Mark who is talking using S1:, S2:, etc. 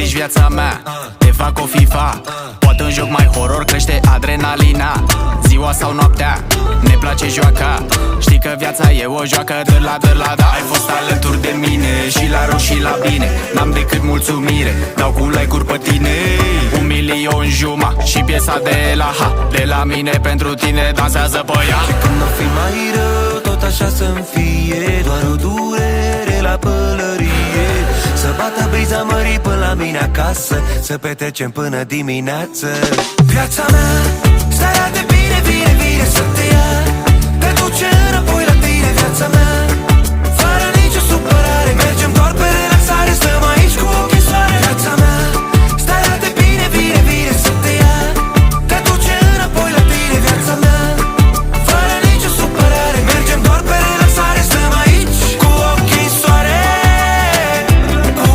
S1: zici viața mea, te fac o FIFA. Poate un joc mai horror, crește adrenalina. Ziua sau noaptea, ne place joaca. Știi că viața e o joacă, dă-la, da. Ai fost alături de mine, și la rău și la bine. N-am decât mulțumire, dau cu like-uri pe tine. 1.000.000 și piesa de la ha, de la mine pentru tine, dansează pe ea.
S2: Și când o fi mai rău, tot așa să-mi fie. Doar o durere la pălărie. Să bată briza mării până la mine acasă, să petrecem până dimineață. Viața mea, starea de